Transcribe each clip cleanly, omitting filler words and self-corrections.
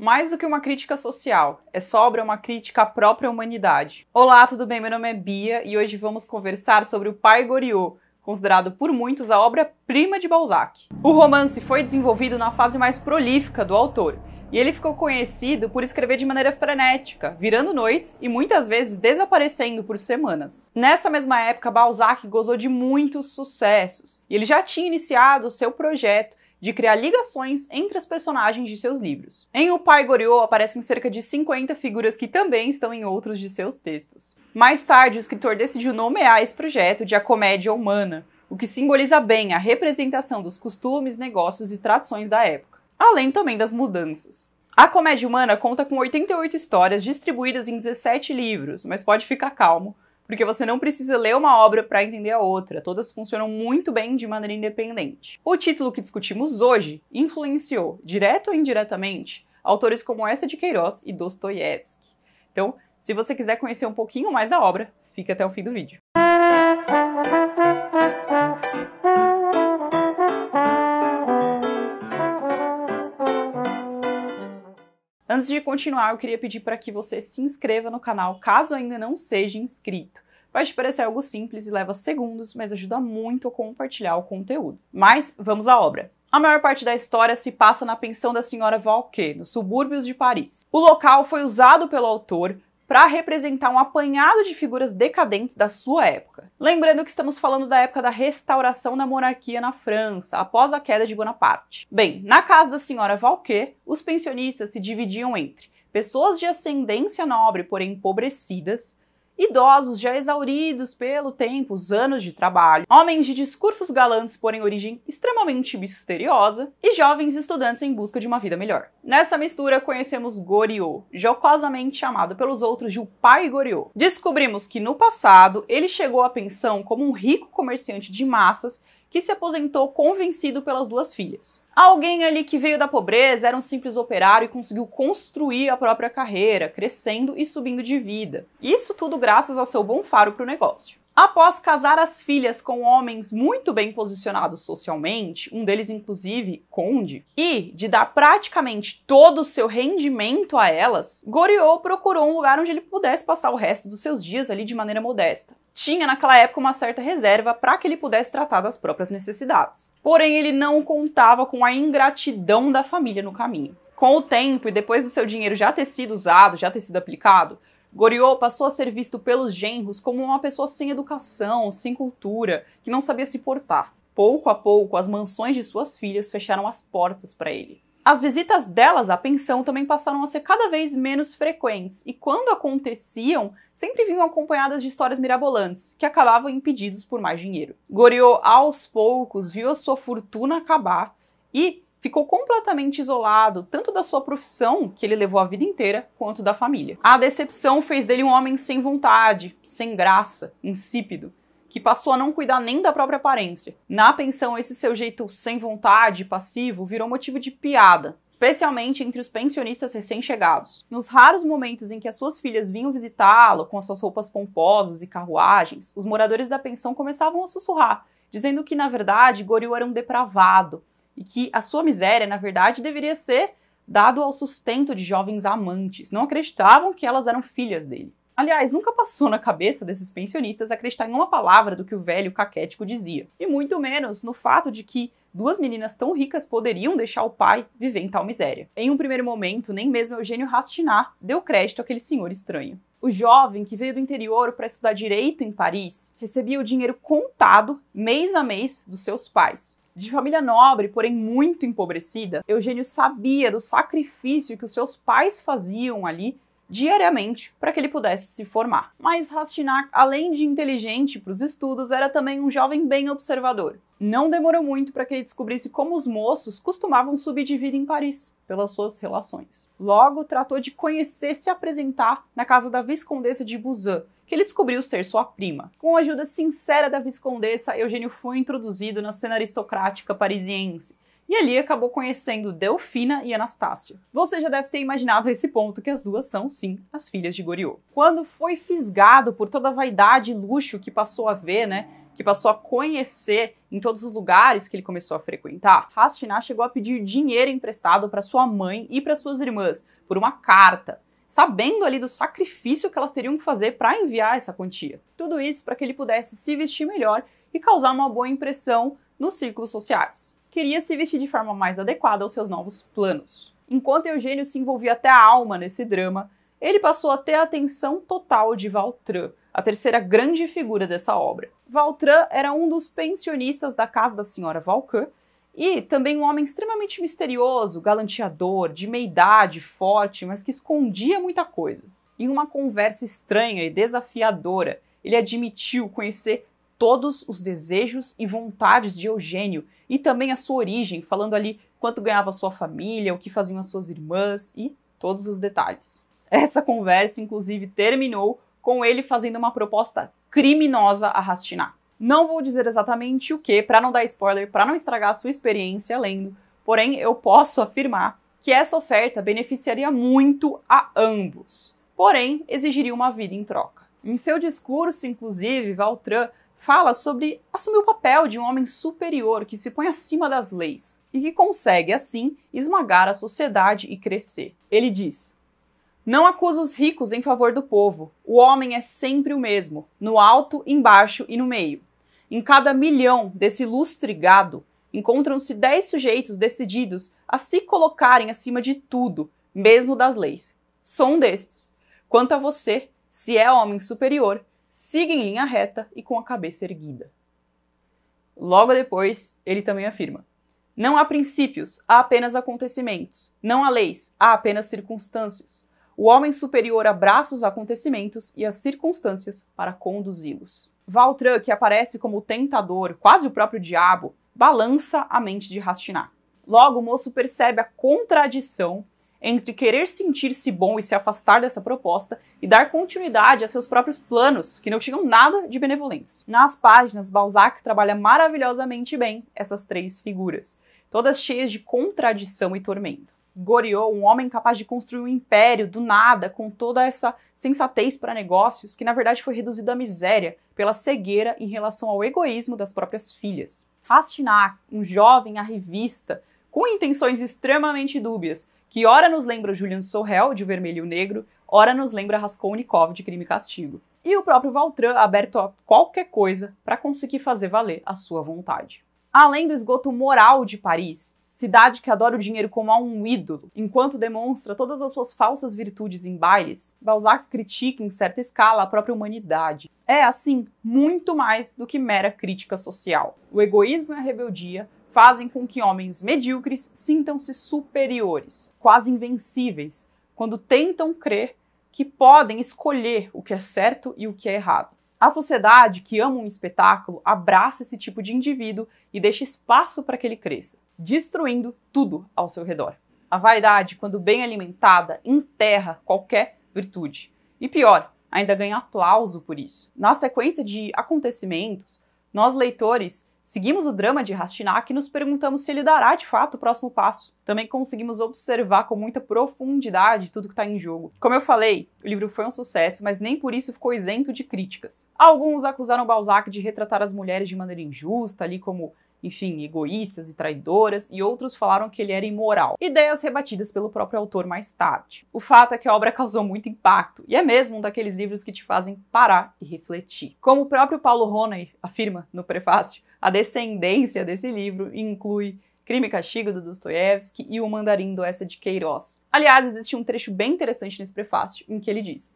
Mais do que uma crítica social, essa obra é uma crítica à própria humanidade. Olá, tudo bem? Meu nome é Bia e hoje vamos conversar sobre o Pai Goriot, considerado por muitos a obra-prima de Balzac. O romance foi desenvolvido na fase mais prolífica do autor, e ele ficou conhecido por escrever de maneira frenética, virando noites e muitas vezes desaparecendo por semanas. Nessa mesma época, Balzac gozou de muitos sucessos, e ele já tinha iniciado o seu projeto de criar ligações entre as personagens de seus livros. Em O Pai Goriot aparecem cerca de 50 figuras que também estão em outros de seus textos. Mais tarde, o escritor decidiu nomear esse projeto de A Comédia Humana, o que simboliza bem a representação dos costumes, negócios e tradições da época, além também das mudanças. A Comédia Humana conta com 88 histórias distribuídas em 17 livros, mas pode ficar calmo, porque você não precisa ler uma obra para entender a outra, todas funcionam muito bem de maneira independente. O título que discutimos hoje influenciou, direto ou indiretamente, autores como Eça de Queiroz e Dostoiévski. Então, se você quiser conhecer um pouquinho mais da obra, fique até o fim do vídeo. Antes de continuar, eu queria pedir para que você se inscreva no canal, caso ainda não seja inscrito. Vai te parecer algo simples e leva segundos, mas ajuda muito a compartilhar o conteúdo. Mas vamos à obra. A maior parte da história se passa na pensão da senhora Vauquer, nos subúrbios de Paris. O local foi usado pelo autor para representar um apanhado de figuras decadentes da sua época. Lembrando que estamos falando da época da restauração da monarquia na França, após a queda de Bonaparte. Bem, na casa da senhora Vauquer, os pensionistas se dividiam entre pessoas de ascendência nobre, porém empobrecidas, idosos já exauridos pelo tempo, os anos de trabalho, homens de discursos galantes, porém origem extremamente misteriosa, e jovens estudantes em busca de uma vida melhor. Nessa mistura conhecemos Goriot, jocosamente chamado pelos outros de o Pai Goriot. Descobrimos que no passado ele chegou à pensão como um rico comerciante de massas que se aposentou convencido pelas duas filhas. Alguém ali que veio da pobreza, era um simples operário e conseguiu construir a própria carreira, crescendo e subindo de vida. Isso tudo graças ao seu bom faro para o negócio. Após casar as filhas com homens muito bem posicionados socialmente, um deles inclusive conde, e de dar praticamente todo o seu rendimento a elas, Goriot procurou um lugar onde ele pudesse passar o resto dos seus dias ali de maneira modesta. Tinha naquela época uma certa reserva para que ele pudesse tratar das próprias necessidades. Porém, ele não contava com a ingratidão da família no caminho. Com o tempo e depois do seu dinheiro já ter sido usado, já ter sido aplicado, Goriot passou a ser visto pelos genros como uma pessoa sem educação, sem cultura, que não sabia se portar. Pouco a pouco, as mansões de suas filhas fecharam as portas para ele. As visitas delas à pensão também passaram a ser cada vez menos frequentes, e quando aconteciam, sempre vinham acompanhadas de histórias mirabolantes, que acabavam impedidos por mais dinheiro. Goriot, aos poucos, viu a sua fortuna acabar e ficou completamente isolado, tanto da sua profissão, que ele levou a vida inteira, quanto da família. A decepção fez dele um homem sem vontade, sem graça, insípido, que passou a não cuidar nem da própria aparência. Na pensão, esse seu jeito sem vontade, passivo, virou motivo de piada, especialmente entre os pensionistas recém-chegados. Nos raros momentos em que as suas filhas vinham visitá-lo com as suas roupas pomposas e carruagens, os moradores da pensão começavam a sussurrar, dizendo que, na verdade, Goriot era um depravado, e que a sua miséria, na verdade, deveria ser dado ao sustento de jovens amantes. Não acreditavam que elas eram filhas dele. Aliás, nunca passou na cabeça desses pensionistas acreditar em uma palavra do que o velho caquético dizia. E muito menos no fato de que duas meninas tão ricas poderiam deixar o pai viver em tal miséria. Em um primeiro momento, nem mesmo Eugênio Rastinat deu crédito àquele senhor estranho. O jovem, que veio do interior para estudar direito em Paris, recebia o dinheiro contado, mês a mês, dos seus pais. De família nobre, porém muito empobrecida, Eugênio sabia do sacrifício que os seus pais faziam ali diariamente para que ele pudesse se formar. Mas Rastignac, além de inteligente para os estudos, era também um jovem bem observador. Não demorou muito para que ele descobrisse como os moços costumavam subir de vida em Paris, pelas suas relações. Logo, tratou de conhecer e se apresentar na casa da Viscondessa de Buzan, que ele descobriu ser sua prima. Com a ajuda sincera da Viscondessa, Eugênio foi introduzido na cena aristocrática parisiense, e ali acabou conhecendo Delfina e Anastácio. Você já deve ter imaginado a esse ponto que as duas são, sim, as filhas de Goriot. Quando foi fisgado por toda a vaidade e luxo que passou a ver, que passou a conhecer em todos os lugares que ele começou a frequentar, Rastina chegou a pedir dinheiro emprestado para sua mãe e para suas irmãs por uma carta, sabendo ali do sacrifício que elas teriam que fazer para enviar essa quantia. Tudo isso para que ele pudesse se vestir melhor e causar uma boa impressão nos círculos sociais. Queria se vestir de forma mais adequada aos seus novos planos. Enquanto Eugênio se envolvia até a alma nesse drama, ele passou a ter a atenção total de Vautrin, a terceira grande figura dessa obra. Vautrin era um dos pensionistas da casa da senhora Valquin e também um homem extremamente misterioso, galanteador, de meia-idade, forte, mas que escondia muita coisa. Em uma conversa estranha e desafiadora, ele admitiu conhecer todos os desejos e vontades de Eugênio e também a sua origem, falando ali quanto ganhava sua família, o que faziam as suas irmãs e todos os detalhes. Essa conversa, inclusive, terminou com ele fazendo uma proposta criminosa a Rastina. Não vou dizer exatamente o que, para não dar spoiler, para não estragar a sua experiência lendo, porém eu posso afirmar que essa oferta beneficiaria muito a ambos, porém exigiria uma vida em troca. Em seu discurso, inclusive, Vautrin fala sobre assumir o papel de um homem superior que se põe acima das leis e que consegue, assim, esmagar a sociedade e crescer. Ele diz: "Não acuso os ricos em favor do povo. O homem é sempre o mesmo, no alto, embaixo e no meio. Em cada milhão desse ilustre gado, encontram-se 10 sujeitos decididos a se colocarem acima de tudo, mesmo das leis. Sou um desses. Quanto a você, se é homem superior, siga em linha reta e com a cabeça erguida." Logo depois, ele também afirma: "Não há princípios, há apenas acontecimentos. Não há leis, há apenas circunstâncias. O homem superior abraça os acontecimentos e as circunstâncias para conduzi-los." Vautrin, que aparece como o tentador, quase o próprio diabo, balança a mente de Rastina. Logo, o moço percebe a contradição entre querer sentir-se bom e se afastar dessa proposta e dar continuidade a seus próprios planos, que não tinham nada de benevolentes. Nas páginas, Balzac trabalha maravilhosamente bem essas três figuras, todas cheias de contradição e tormento. Goriot, um homem capaz de construir um império do nada, com toda essa sensatez para negócios, que na verdade foi reduzido à miséria pela cegueira em relação ao egoísmo das próprias filhas. Rastignac, um jovem arrivista, com intenções extremamente dúbias, que ora nos lembra Julian Sorel, de Vermelho e o Negro, ora nos lembra Raskolnikov, de Crime e Castigo. E o próprio Vautrin, aberto a qualquer coisa para conseguir fazer valer a sua vontade. Além do esgoto moral de Paris, cidade que adora o dinheiro como a um ídolo, enquanto demonstra todas as suas falsas virtudes em bailes, Balzac critica em certa escala a própria humanidade. É, assim, muito mais do que mera crítica social. O egoísmo e a rebeldia fazem com que homens medíocres sintam-se superiores, quase invencíveis, quando tentam crer que podem escolher o que é certo e o que é errado. A sociedade que ama um espetáculo abraça esse tipo de indivíduo e deixa espaço para que ele cresça, destruindo tudo ao seu redor. A vaidade, quando bem alimentada, enterra qualquer virtude. E pior, ainda ganha aplauso por isso. Na sequência de acontecimentos, nós leitores seguimos o drama de Rastignac e nos perguntamos se ele dará de fato o próximo passo. Também conseguimos observar com muita profundidade tudo que está em jogo. Como eu falei, o livro foi um sucesso, mas nem por isso ficou isento de críticas. Alguns acusaram Balzac de retratar as mulheres de maneira injusta, ali como, enfim, egoístas e traidoras, e outros falaram que ele era imoral. Ideias rebatidas pelo próprio autor mais tarde. O fato é que a obra causou muito impacto, e é mesmo um daqueles livros que te fazem parar e refletir. Como o próprio Paulo Roney afirma no prefácio, a descendência desse livro inclui Crime e Castigo, do Dostoiévski, e O Mandarim, do Eça de Queiroz. Aliás, existe um trecho bem interessante nesse prefácio, em que ele diz: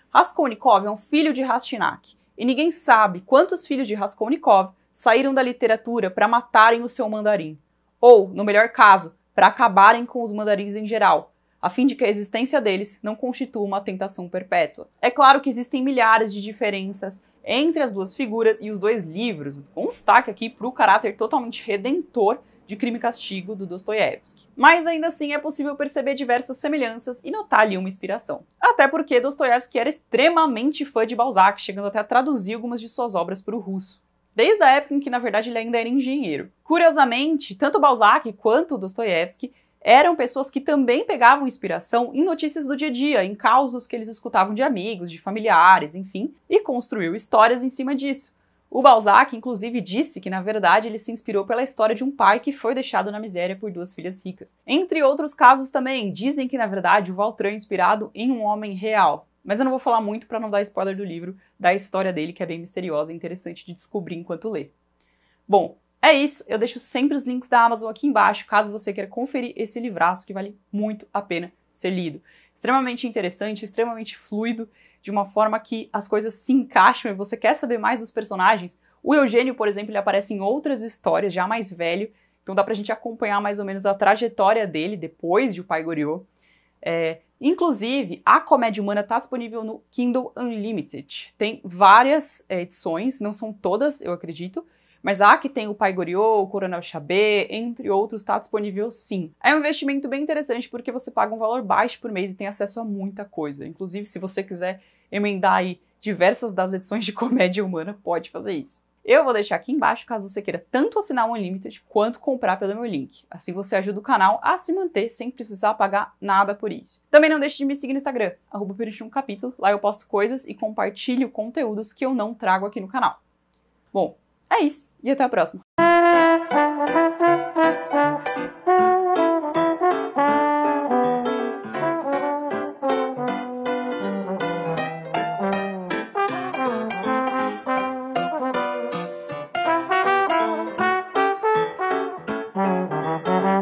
Raskolnikov é um filho de Rastignac, e ninguém sabe quantos filhos de Raskolnikov saíram da literatura para matarem o seu mandarim, ou, no melhor caso, para acabarem com os mandarins em geral, a fim de que a existência deles não constitua uma tentação perpétua. É claro que existem milhares de diferenças entre as duas figuras e os dois livros, com destaque aqui para o caráter totalmente redentor de Crime e Castigo, do Dostoiévski. Mas ainda assim é possível perceber diversas semelhanças e notar ali uma inspiração. Até porque Dostoiévski era extremamente fã de Balzac, chegando até a traduzir algumas de suas obras para o russo, desde a época em que, na verdade, ele ainda era engenheiro. Curiosamente, tanto Balzac quanto Dostoiévski eram pessoas que também pegavam inspiração em notícias do dia a dia, em causos que eles escutavam de amigos, de familiares, enfim, e construiu histórias em cima disso. O Balzac, inclusive, disse que, na verdade, ele se inspirou pela história de um pai que foi deixado na miséria por duas filhas ricas. Entre outros casos também, dizem que, na verdade, o Vautrin é inspirado em um homem real. Mas eu não vou falar muito para não dar spoiler do livro, da história dele, que é bem misteriosa e interessante de descobrir enquanto lê. Bom, é isso. Eu deixo sempre os links da Amazon aqui embaixo, caso você queira conferir esse livraço que vale muito a pena ser lido. Extremamente interessante, extremamente fluido, de uma forma que as coisas se encaixam e você quer saber mais dos personagens. O Eugênio, por exemplo, ele aparece em outras histórias, já mais velho, então dá pra gente acompanhar mais ou menos a trajetória dele depois de O Pai Goriot. Inclusive, a Comédia Humana está disponível no Kindle Unlimited. Tem várias edições, não são todas, eu acredito, mas a que tem o Pai Goriot, o Coronel Chabé, entre outros, está disponível sim. É um investimento bem interessante porque você paga um valor baixo por mês e tem acesso a muita coisa. Inclusive, se você quiser emendar aí diversas das edições de Comédia Humana, pode fazer isso. Eu vou deixar aqui embaixo caso você queira tanto assinar o Unlimited quanto comprar pelo meu link. Assim você ajuda o canal a se manter sem precisar pagar nada por isso. Também não deixe de me seguir no Instagram, @peruntinhumcapítulo. Lá eu posto coisas e compartilho conteúdos que eu não trago aqui no canal. Bom, é isso, e até a próxima!